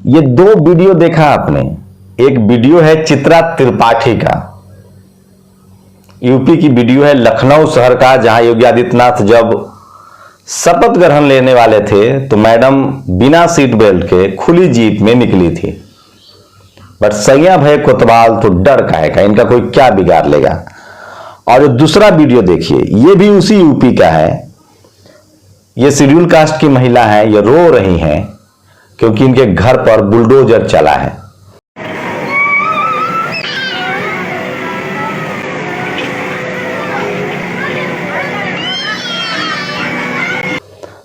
ये दो वीडियो देखा आपने। एक वीडियो है चित्रा त्रिपाठी का, यूपी की वीडियो है लखनऊ शहर का, जहां योगी आदित्यनाथ जब शपथ ग्रहण लेने वाले थे तो मैडम बिना सीट बेल्ट के खुली जीप में निकली थी। बट सैया भय कोतवाल तो डर काहे का, इनका कोई क्या बिगाड़ लेगा। और दूसरा वीडियो देखिए, ये भी उसी यूपी का है। ये शेड्यूल कास्ट की महिला है, ये रो रही हैं क्योंकि इनके घर पर बुलडोजर चला है।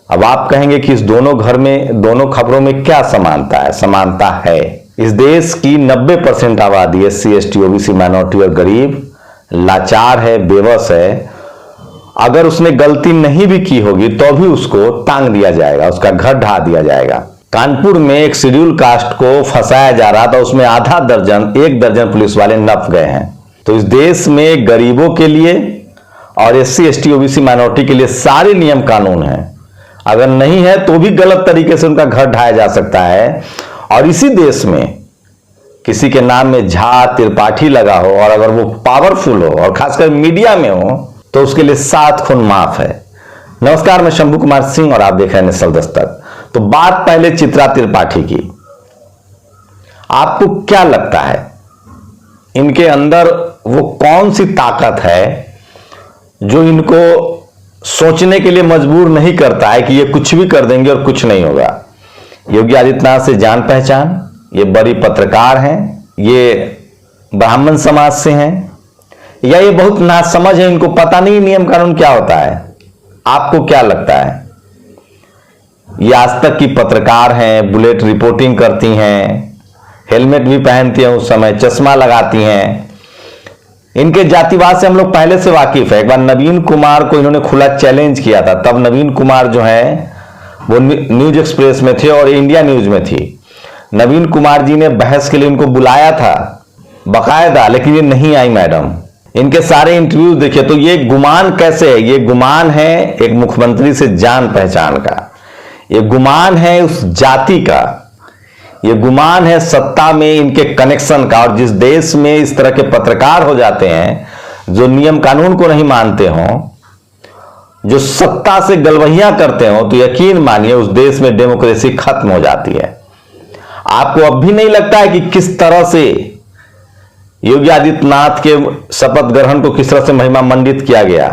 अब आप कहेंगे कि इस दोनों घर में, दोनों खबरों में क्या समानता है? समानता है, इस देश की 90% आबादी SC ST OBC माइनॉरिटी और गरीब लाचार है, बेबस है। अगर उसने गलती नहीं भी की होगी तो भी उसको टांग दिया जाएगा, उसका घर ढा दिया जाएगा। कानपुर में एक शेड्यूल कास्ट को फंसाया जा रहा था, उसमें आधा दर्जन, 1 दर्जन पुलिस वाले नप गए हैं। तो इस देश में गरीबों के लिए और SC ST OBC माइनॉरिटी के लिए सारे नियम कानून हैं। अगर नहीं है तो भी गलत तरीके से उनका घर ढाया जा सकता है। और इसी देश में किसी के नाम में झा त्रिपाठी लगा हो और अगर वो पावरफुल हो और खासकर मीडिया में हो तो उसके लिए 7 खून माफ है। नमस्कार, मैं शंभू कुमार सिंह और आप देख रहे हैं नेशनल दस्तक। तो बात पहले चित्रा त्रिपाठी की। आपको क्या लगता है इनके अंदर वो कौन सी ताकत है जो इनको सोचने के लिए मजबूर नहीं करता है कि ये कुछ भी कर देंगे और कुछ नहीं होगा? योगी आदित्यनाथ से जान पहचान, ये बड़ी पत्रकार हैं, ये ब्राह्मण समाज से हैं, या ये बहुत नासमझ है, इनको पता नहीं नियम कानून क्या होता है? आपको क्या लगता है? ये आज तक की पत्रकार हैं, बुलेट रिपोर्टिंग करती हैं, हेलमेट भी पहनती हैं, उस समय चश्मा लगाती हैं। इनके जातिवाद से हम लोग पहले से वाकिफ है। एक बार नवीन कुमार को इन्होंने खुला चैलेंज किया था, तब नवीन कुमार जो है वो न्यूज एक्सप्रेस में थे और इंडिया न्यूज में थी। नवीन कुमार जी ने बहस के लिए उनको बुलाया था बाकायदा, लेकिन ये नहीं आई मैडम। इनके सारे इंटरव्यूज देखिए तो ये गुमान कैसे है? ये गुमान है एक मुख्यमंत्री से जान पहचान का, ये गुमान है उस जाति का, ये गुमान है सत्ता में इनके कनेक्शन का। और जिस देश में इस तरह के पत्रकार हो जाते हैं जो नियम कानून को नहीं मानते हो, जो सत्ता से गलवहियां करते हो, तो यकीन मानिए उस देश में डेमोक्रेसी खत्म हो जाती है। आपको अब भी नहीं लगता है कि किस तरह से योगी आदित्यनाथ के शपथ ग्रहण को किस तरह से महिमा मंडित किया गया?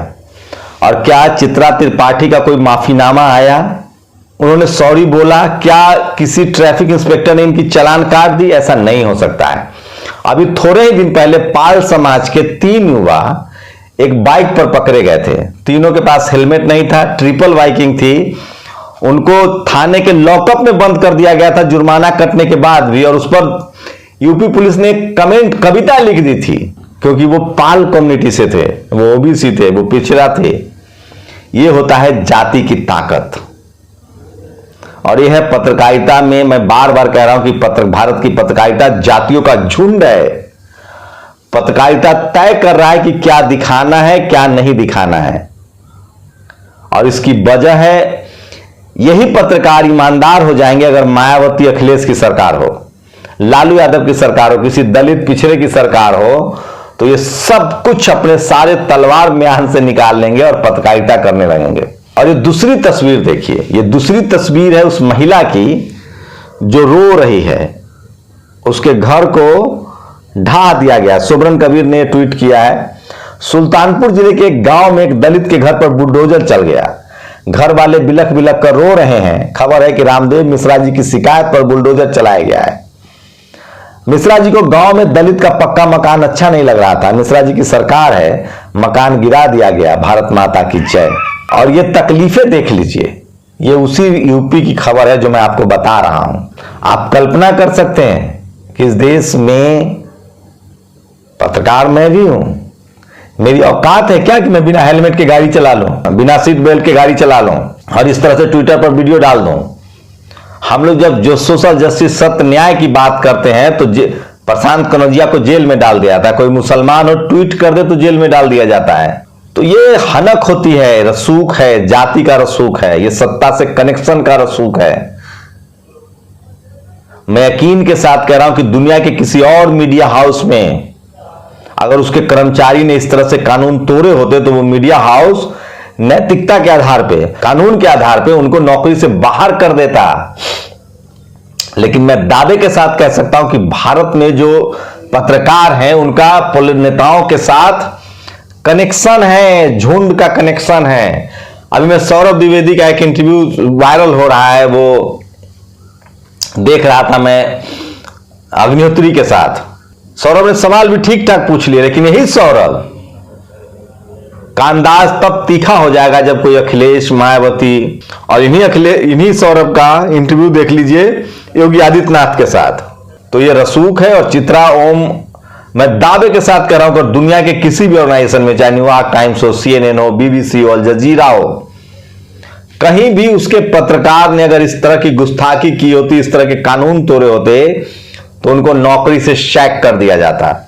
और क्या चित्रा त्रिपाठी का कोई माफीनामा आया? उन्होंने सॉरी बोला? क्या किसी ट्रैफिक इंस्पेक्टर ने इनकी चालान काट दी? ऐसा नहीं हो सकता है। अभी थोड़े ही दिन पहले पाल समाज के 3 युवा एक बाइक पर पकड़े गए थे। तीनों के पास हेलमेट नहीं था, ट्रिपल बाइकिंग थी। उनको थाने के लॉकअप में बंद कर दिया गया था जुर्माना कटने के बाद भी, और उस पर यूपी पुलिस ने कमेंट कविता लिख दी थी, क्योंकि वो पाल कम्युनिटी से थे, वो ओबीसी थे, वो पिछड़ा थे। ये होता है जाति की ताकत, और यह है पत्रकारिता में। मैं बार बार कह रहा हूं कि भारत की पत्रकारिता जातियों का झुंड है। पत्रकारिता तय कर रहा है कि क्या दिखाना है, क्या नहीं दिखाना है। और इसकी वजह है, यही पत्रकार ईमानदार हो जाएंगे अगर मायावती अखिलेश की सरकार हो, लालू यादव की सरकार हो, किसी दलित पिछड़े की सरकार हो, तो ये सब कुछ अपने सारे तलवार म्यान से निकाल लेंगे और पत्रकारिता करने लगेंगे। और ये दूसरी तस्वीर देखिए, ये दूसरी तस्वीर है उस महिला की जो रो रही है। उसके घर को ढा दिया गया। सोबरन कबीर ने ट्वीट किया है, सुल्तानपुर जिले के एक गांव में एक दलित के घर पर बुलडोजर चल गया, घर वाले बिलख बिलख कर रो रहे हैं। खबर है कि रामदेव मिश्रा जी की शिकायत पर बुलडोजर चलाया गया है। मिश्रा जी को गांव में दलित का पक्का मकान अच्छा नहीं लग रहा था। मिश्रा जी की सरकार है, मकान गिरा दिया गया। भारत माता की जय। और ये तकलीफें देख लीजिए, ये उसी यूपी की खबर है जो मैं आपको बता रहा हूं। आप कल्पना कर सकते हैं कि इस देश में पत्रकार मैं भी हूं, मेरी औकात है क्या कि मैं बिना हेलमेट के गाड़ी चला लूं, बिना सीट बेल्ट के गाड़ी चला लूं और इस तरह से ट्विटर पर वीडियो डाल दूं? हम लोग जब जो सोशल जस्टिस, सत्य न्याय की बात करते हैं तो प्रशांत कनौजिया को जेल में डाल दिया था। कोई मुसलमान हो ट्वीट कर दे तो जेल में डाल दिया जाता है। तो ये हनक होती है, रसूख है, जाति का रसूख है, ये सत्ता से कनेक्शन का रसूख है। मैं यकीन के साथ कह रहा हूं कि दुनिया के किसी और मीडिया हाउस में अगर उसके कर्मचारी ने इस तरह से कानून तोड़े होते तो वो मीडिया हाउस नैतिकता के आधार पे, कानून के आधार पे उनको नौकरी से बाहर कर देता। लेकिन मैं दावे के साथ कह सकता हूं कि भारत में जो पत्रकार हैं उनका नेताओं के साथ कनेक्शन है, झुंड का कनेक्शन है। अभी मैं सौरभ द्विवेदी का एक इंटरव्यू वायरल हो रहा है, वो देख रहा था मैं अग्निहोत्री के साथ। सौरभ ने सवाल भी ठीक ठाक पूछ लिए, लेकिन यही सौरभ का अंदाज तब तीखा हो जाएगा जब कोई अखिलेश, मायावती और इन्हीं सौरभ का इंटरव्यू देख लीजिए योगी आदित्यनाथ के साथ। तो ये रसूख है। और चित्रा ओम, मैं दावे के साथ कह रहा हूं कि दुनिया के किसी भी ऑर्गेनाइजेशन में, चाहे न्यूयॉर्क टाइम्स हो, CNN हो, BBC हो, अल जजीरा हो, कहीं भी उसके पत्रकार ने अगर इस तरह की गुस्ताखी की होती, इस तरह के कानून तोड़े होते, तो उनको नौकरी से शैक कर दिया जाता।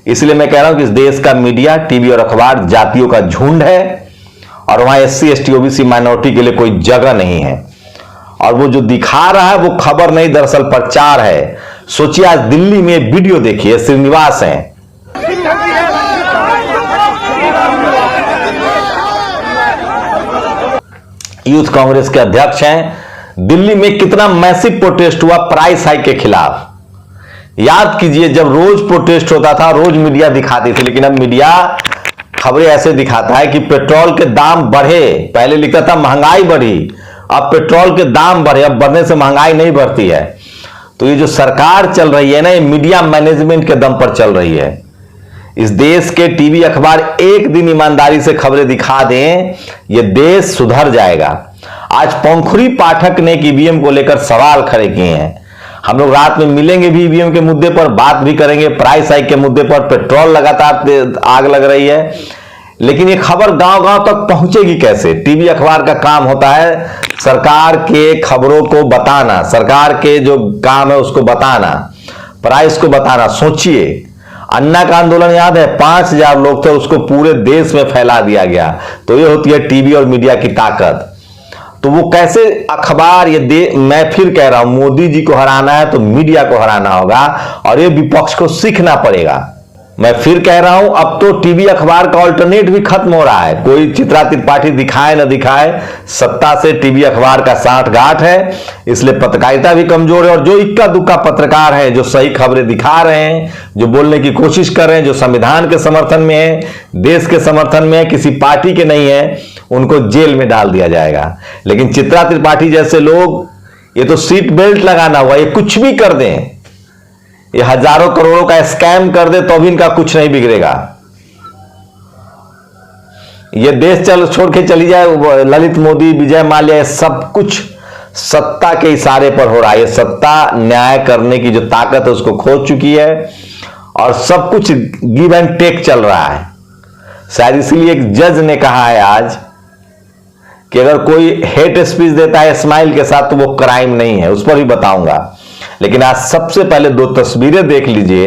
इसलिए मैं कह रहा हूं कि इस देश का मीडिया, टीवी और अखबार जातियों का झुंड है और वहां SC, ST, OBC माइनॉरिटी के लिए कोई जगह नहीं है। और वो जो दिखा रहा है वो खबर नहीं, दरअसल प्रचार है। सोचिए, आज दिल्ली में वीडियो देखिए, श्रीनिवास हैं, यूथ कांग्रेस के अध्यक्ष हैं। दिल्ली में कितना मैसिव प्रोटेस्ट हुआ प्राइस हाइक के खिलाफ। याद कीजिए, जब रोज प्रोटेस्ट होता था, रोज मीडिया दिखाती थी, लेकिन अब मीडिया खबरें ऐसे दिखाता है कि पेट्रोल के दाम बढ़े। पहले लिखता था महंगाई बढ़ी, अब पेट्रोल के दाम बढ़े। अब बढ़ने से महंगाई नहीं बढ़ती है। तो ये जो सरकार चल रही है ना, ये मीडिया मैनेजमेंट के दम पर चल रही है। इस देश के टीवी अखबार एक दिन ईमानदारी से खबरें दिखा दें, ये देश सुधर जाएगा। आज पंखुड़ी पाठक ने ईवीएम को लेकर सवाल खड़े किए हैं। हम लोग रात में मिलेंगे भी ईवीएम के मुद्दे पर, बात भी करेंगे प्राइस हाइक के मुद्दे पर। पेट्रोल लगातार आग लग रही है, लेकिन ये खबर गांव गांव तक पहुंचेगी कैसे? टीवी अखबार का काम होता है सरकार के खबरों को बताना, सरकार के जो काम है उसको बताना, प्राइस को बताना। सोचिए, अन्ना का आंदोलन याद है, 5000 लोग थे, उसको पूरे देश में फैला दिया गया। तो ये होती है टीवी और मीडिया की ताकत। तो वो कैसे अखबार, मैं फिर कह रहा हूं, मोदी जी को हराना है तो मीडिया को हराना होगा और ये विपक्ष को सीखना पड़ेगा। मैं फिर कह रहा हूं, अब तो टीवी अखबार का ऑल्टरनेट भी खत्म हो रहा है। कोई चित्रा त्रिपाठी दिखाए न दिखाए, सत्ता से टीवी अखबार का साठगांठ है। इसलिए पत्रकारिता भी कमजोर है। और जो इक्का दुक्का पत्रकार हैं, जो सही खबरें दिखा रहे हैं, जो बोलने की कोशिश कर रहे हैं, जो संविधान के समर्थन में है, देश के समर्थन में है, किसी पार्टी के नहीं है, उनको जेल में डाल दिया जाएगा। लेकिन चित्रा त्रिपाठी जैसे लोग, ये तो सीट बेल्ट लगाना हुआ, ये कुछ भी कर दें, ये हजारों करोड़ों का स्कैम कर दे तो भी इनका कुछ नहीं बिगड़ेगा। ये देश छोड़ के चली जाए, ललित मोदी, विजय माल्या, ये सब कुछ सत्ता के इशारे पर हो रहा है। ये सत्ता न्याय करने की जो ताकत है उसको खो चुकी है और सब कुछ गिव एंड टेक चल रहा है। शायद इसीलिए एक जज ने कहा है आज कि अगर कोई हेट स्पीच देता है स्माइल के साथ तो वो क्राइम नहीं है। उस पर भी बताऊंगा। लेकिन आज सबसे पहले 2 तस्वीरें देख लीजिए।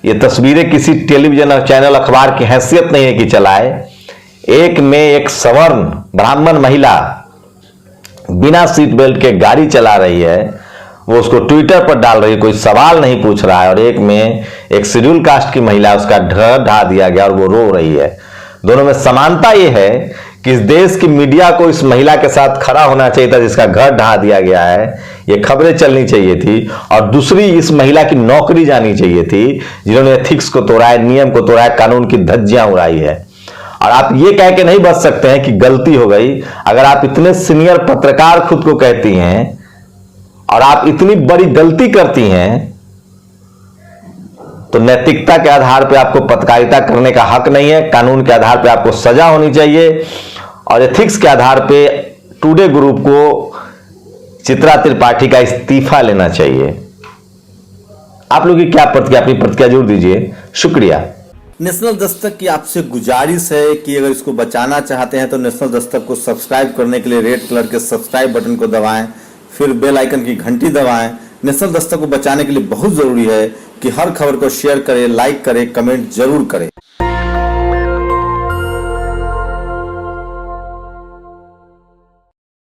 ये तस्वीरें किसी टेलीविजन चैनल अखबार की हैसियत नहीं है कि चलाए। एक में एक सवर्ण ब्राह्मण महिला बिना सीट बेल्ट के गाड़ी चला रही है, वो उसको ट्विटर पर डाल रही है, कोई सवाल नहीं पूछ रहा है। और एक में एक शेड्यूल कास्ट की महिला, उसका घर ढा दिया गया और वो रो रही है। दोनों में समानता ये है कि इस देश की मीडिया को इस महिला के साथ खड़ा होना चाहिए था जिसका घर ढा दिया गया है, ये खबरें चलनी चाहिए थी। और दूसरी, इस महिला की नौकरी जानी चाहिए थी जिन्होंने एथिक्स को तोड़ा है, नियम को तोड़ा है, कानून की धज्जियां उड़ाई है। और आप ये कह के नहीं बच सकते हैं कि गलती हो गई। अगर आप इतने सीनियर पत्रकार खुद को कहती हैं और आप इतनी बड़ी गलती करती हैं, तो नैतिकता के आधार पर आपको पत्रकारिता करने का हक नहीं है। कानून के आधार पर आपको सजा होनी चाहिए और एथिक्स के आधार पे टुडे ग्रुप को चित्रा त्रिपाठी का इस्तीफा लेना चाहिए। आप लोग की क्या प्रतिक्रिया, अपनी प्रतिक्रिया जरूर दीजिए। शुक्रिया। नेशनल दस्तक की आपसे गुजारिश है कि अगर इसको बचाना चाहते हैं तो नेशनल दस्तक को सब्सक्राइब करने के लिए रेड कलर के सब्सक्राइब बटन को दबाएं, फिर बेल आइकन की घंटी दबाएं। नेशनल दस्तक को बचाने के लिए बहुत जरूरी है कि हर खबर को शेयर करें, लाइक करें, कमेंट जरूर करें।